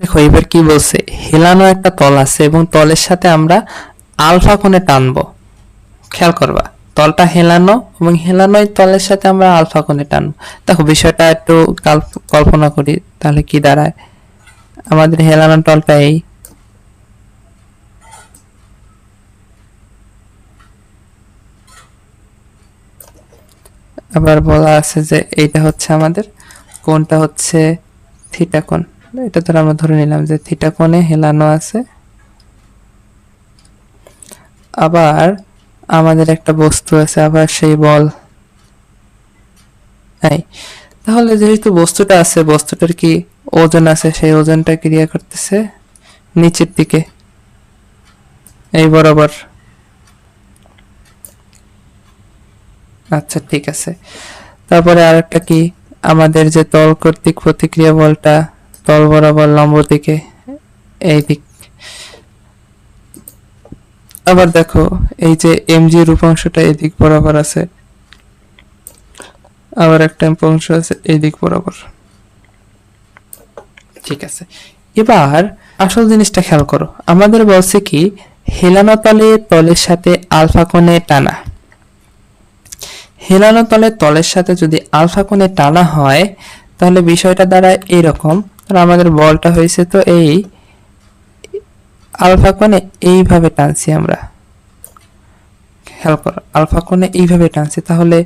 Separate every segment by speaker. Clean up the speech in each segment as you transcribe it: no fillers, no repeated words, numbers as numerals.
Speaker 1: দেখো এবার কি বলছে, হেলানো একটা তল আছে এবং তলের সাথে আমরা আলফা কোণে টানবো। খেয়াল করবা, তলটা হেলানো এবং হেলানোই তলের সাথে আমরা আলফা কোণে টানবো। দেখো বিষয়টা একটু কল্পনা করি, তাহলে কি দাঁড়ায়। আমাদের হেলানো তলটা এই, আবার বলা আছে যে এইটা হচ্ছে আমাদের কোণটা হচ্ছে থিটা কোণ। এটা ধর আমরা ধরে নিলাম যে থিটা কোণে হেলানো আছে। আবার আমাদের একটা বস্তু আছে, আবার সেই বল এই। তাহলে যেহেতু বস্তুটা আছে, বস্তুটার কি ওজন আছে, সেই ওজনটা ক্রিয়া করতেছে নিচের দিকে এই বরাবর। আচ্ছা ঠিক আছে। তারপরে আরেকটা কি, আমাদের যে তল কর্তৃক প্রতিক্রিয়া বলটা তল বরাবর লম্ব দিকে এই দিক। আবার দেখো এই যে এমজি এর উপাংশটা এই দিক বরাবর আছে, আবার একটা অংশ আছে এই দিক বরাবর। ঠিক আছে, এবার আসল জিনিসটা খেয়াল করো। আমাদের বলছে কি, হেলানো তলে তলের সাথে আলফা কোণে টানা। হেলানো তলে তলের সাথে যদি আলফা কোণে টানা হয়, তাহলে বিষয়টা দাঁড়ায় এইরকম। তাহলে আমাদের বলটা হয়েছে তো এই আলফা কোণে এইভাবে টানছি আমরা। খেয়াল করো, আলফা কোণে এইভাবে টানছি, তাহলে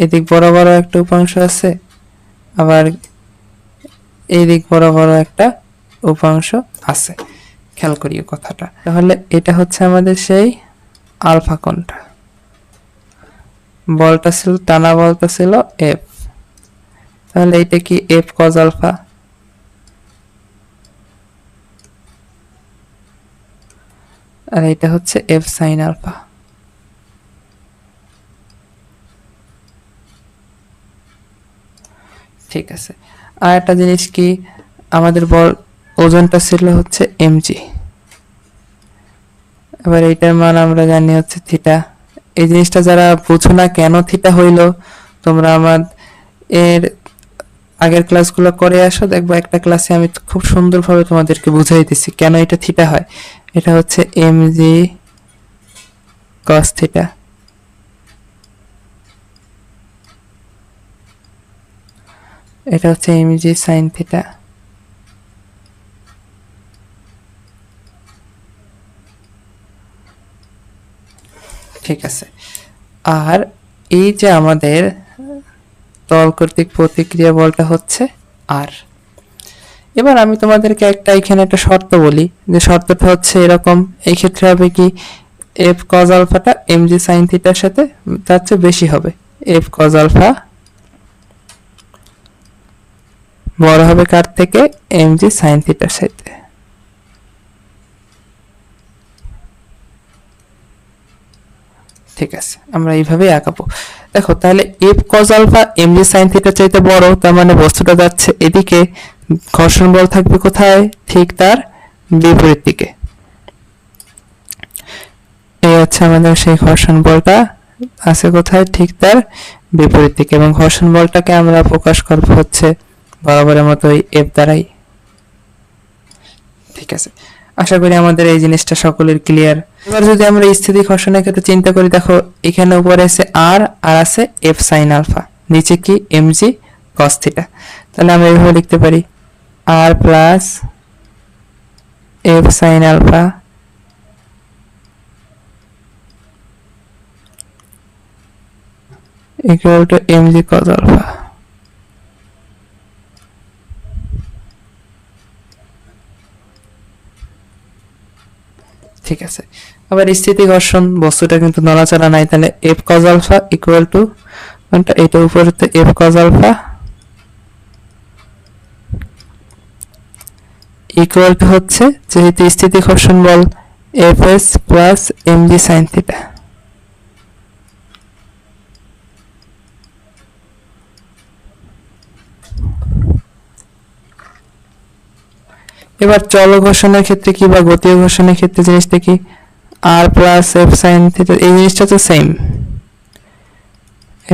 Speaker 1: এদিক বরাবর একটা উপাংশ আছে, আবার এই দিক বরাবর একটা উপাংশ আছে। খেয়াল করিও কথাটা। তাহলে এটা হচ্ছে আমাদের সেই আলফা কোণটা। বলটা ছিল, টানা বলটা ছিল এফ, তাহলে এটা কি এফ কজ আলফা। আর এটা হচ্ছে এফ সাইন আলফা। ঠিক আছে, আর একটা জিনিস কি, আমাদের বল ওজনটা ছিল হচ্ছে এমজি। এবার এইটার মান আমরা জানি হচ্ছে থিটা। এই জিনিসটা যারা বুঝো না কেন থিটা হইলো, তোমরা আমার এর আগের ক্লাসগুলো করে আসো, দেখবো একটা ক্লাসে আমি খুব সুন্দরভাবে তোমাদেরকে বুঝাই দিছি কেন এটা থিটা হয়। এটা হচ্ছে এমজি কস থিটা। এটা হচ্ছে এমজি সাইন থিটা। ঠিক আছে, আর এই যে আমাদের তল কর্তৃক প্রতিক্রিয়া বলটা হচ্ছে আর। এবার আমি তোমাদেরকে এখানে একটা শর্ত বলি, যে শর্তটা হচ্ছে এরকম। এই ক্ষেত্রে হবে কি, এফ কজ আলফাটা এমজি সাইন থিটার সাথে তার চেয়ে বেশি হবে। এফ কজ আলফা বড় হবে কার থেকে, এমজি সাইন থিটার সাথে। ঠিক আছে, আমরা এইভাবেই আঁকাবো। দেখো তাহলে F cos alpha MG sine থিটার চাইতে বড়, তার মানে বস্তুটা যাচ্ছে এদিকে, ঘর্ষণ বল থাকবে কোথায়, ঠিক তার বিপরীত দিকে। এই হচ্ছে আমাদের সেই ঘর্ষণ বলটা আছে কোথায়, ঠিক তার বিপরীত দিকে। এবং ঘর্ষণ বলটাকে আমরা প্রকাশ করব হচ্ছে বরাবরের মতোই এফ দ্বারাই। ঠিক আছে, আশা করি আমাদের এই জিনিসটা সকলের ক্লিয়ার। এবার যদি আমরা স্থিতি ঘর্ষণের ক্ষেত্রে চিন্তা করি, দেখো এখানে উপরে আছে আর, আর আছে এফ সাইন আলফা, নিচে কি এমজি কস থিটা। তাহলে আমরা এইভাবে লিখতে পারি, আর plus F sine alpha equal to mg cos alpha। ঠিক আছে, আবার স্থিতি ঘর্ষণ, বস্তুটা কিন্তু নড়াচড়া নাই, তাহলে F cos alpha equal to কোনটা, এটা উপরে তো F cos alpha equal to হচ্ছে যেহেতু স্থিতি ঘর্ষণ বল F s plus mg sine theta. এবার চল ঘর্ষণের ক্ষেত্রে কি বা গতীয় ঘর্ষণের ক্ষেত্রে জিনিসটা কি, আর প্লাস এফ সাইন থিটা, এই জিনিসটা তো সেম,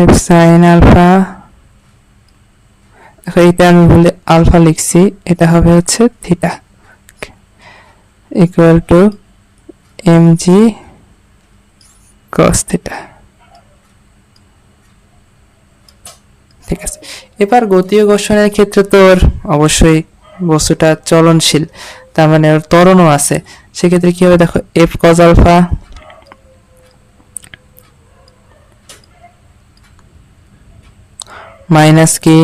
Speaker 1: এফ সাইন আলফা দেখো এটা আমি বলে আলফা লিখছি, এটা হবে হচ্ছে theta equal to mg cos theta. ঠিক আছে, এবার গতি ও ঘর্ষণের ক্ষেত্রে তোর অবশ্যই বস্তুটা চলনশীল, তার মানে ওর ত্বরণও আছে। সেক্ষেত্রে কি হবে দেখো, এফ কজ আলফা মাইনাস কি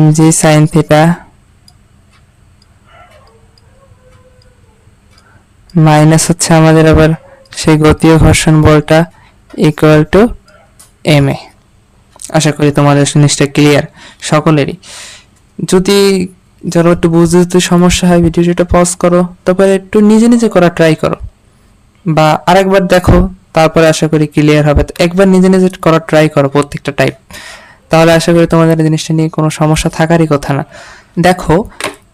Speaker 1: mg সাইন থিটা মাইনাস হচ্ছে আমাদের আবার সেই গতি ও ঘর্ষণ বলটা ইকুয়াল টু এম এ। আশা করি তোমাদের জিনিসটা ক্লিয়ার সকলেরই। যদি যারা একটু বুঝতে সমস্যা হয় ভিডিওটা পজ করো, তারপরে একটু নিজে নিজে করা ট্রাই করো, বা আরেকবার দেখো, তারপরে আশা করি ক্লিয়ার হবে। তো একবার নিজে নিজে করা ট্রাই করো প্রত্যেকটা টাইপ, তাহলে আশা করি তোমাদের জিনিসটা নিয়ে কোনো সমস্যা থাকারই কথা না। দেখো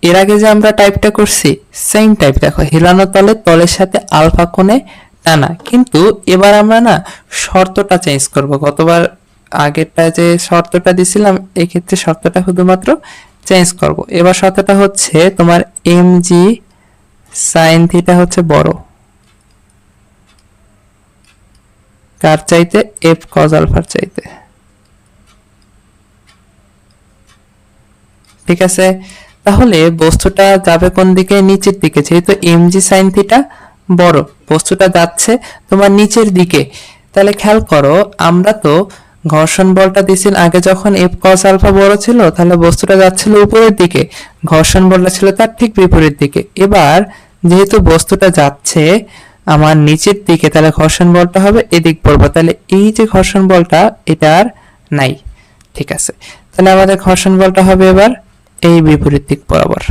Speaker 1: এর আগে যে আমরা টাইপটা করছি সেম টাইপ, দেখো হেলানো তলে তলের সাথে আলফা কোণে টানা, কিন্তু এবার আমরা না শর্তটা চেঞ্জ করব। গতবার আগেরটা যে শর্তটা দিছিলাম, এই ক্ষেত্রে শর্তটা শুধুমাত্র চেঞ্জ করব। এবার শর্তটা হচ্ছে তোমার mg sin থিটা হচ্ছে বড় কার চাইতে, f cos আলফার চাইতে। ঠিক আছে, তাহলে বস্তুটা যাবে কোন দিকে, নিচের দিকে। যেহেতু mg sin থিটা বড়, বস্তুটা যাচ্ছে তোমার নিচের দিকে। তাহলে খেয়াল করো, আমরা তো ঘর্ষণ বলটা দিছিল আগে যখন f cos আলফা বড় ছিল, তাহলে বস্তুটা যাচ্ছিল উপরের দিকে, ঘর্ষণ বলটা ছিল তার ঠিক বিপরীত দিকে। এবার যেহেতু বস্তুটা যাচ্ছে আমার নিচের দিকে, তাহলে ঘর্ষণ বলটা হবে এদিক পড়বে। তাহলে এই যে ঘর্ষণ বলটা এটা আর নাই। ঠিক আছে, তাহলে আমাদের ঘর্ষণ বলটা হবে এবার এই বিপরীত দিক বরাবর।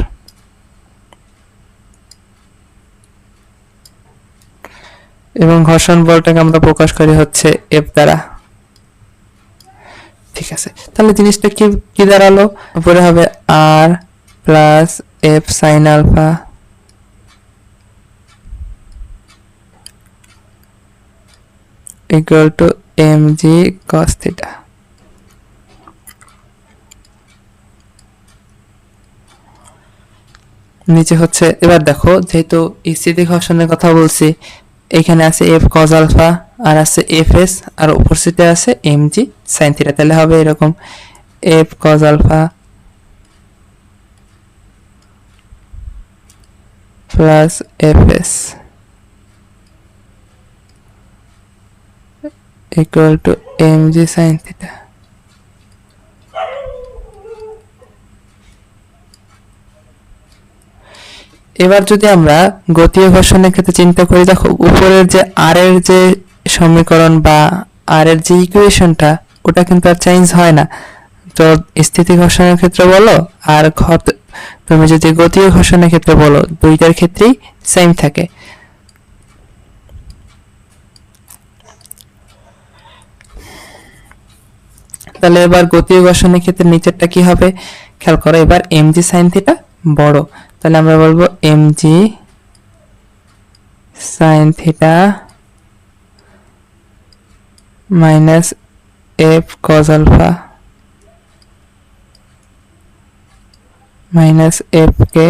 Speaker 1: এবং ঘর্ষণ বলটাকে আমরা প্রকাশ করি হচ্ছে এফ দ্বারা। ঠিক আছে, তাহলে জিনিসটা কি কি দাঁড়ালো, উপরে হবে আর plus F sine alpha equal to mg cos theta. নিচে হচ্ছে, এবার দেখো যেহেতু স্থিতি ঘর্ষণের কথা বলছি, এখানে আছে f cos আলফা আর আছে fs আর উপর সাইডে আছে mg sin থিটা। তাহলে হবে এরকম f cos alpha plus fs equal to mg sin theta. এবার যদি আমরা গতি ও ঘর্ষণের ক্ষেত্রে চিন্তা করি, দেখো উপরের যে আর এর যে সমীকরণ বা আর এর যে ইকুয়েশনটা, ওটা কিন্তু আর চেঞ্জ হয় না। তো স্থিতি ঘর্ষণের ক্ষেত্রে বলো আর তুমি যদি গতি ও ঘর্ষণের ক্ষেত্রে বলো, দুইটার ক্ষেত্রেই সেম থাকে। তাহলে এবার গতি ও ঘর্ষণের ক্ষেত্রে নিচেরটা কি হবে খেয়াল করো, এবার mg sin থিটা বড়, তাহলে আমরা বলবো mg sin theta minus f cos alpha minus f কে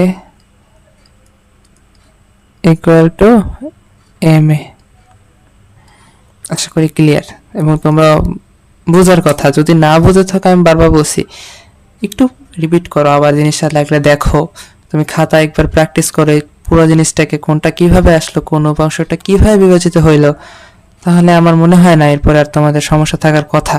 Speaker 1: ইকুয়াল টু ma। আশা করি ক্লিয়ার, এবং তোমরা বোঝার কথা, যদি না বুঝে থাকো আমি বারবার বলছি একটু রিপিট করো, আবার জিনিসটা লাগলে দেখো, তুমি খাতা একবার প্র্যাকটিস করে পুরো জিনিসটাকে কোনটা কিভাবে আসলো, কোন উপাংশটা কিভাবে বিভাজিত হইলো, তাহলে আমার মনে হয় না এরপরে আর তোমাদের সমস্যা থাকার কথা।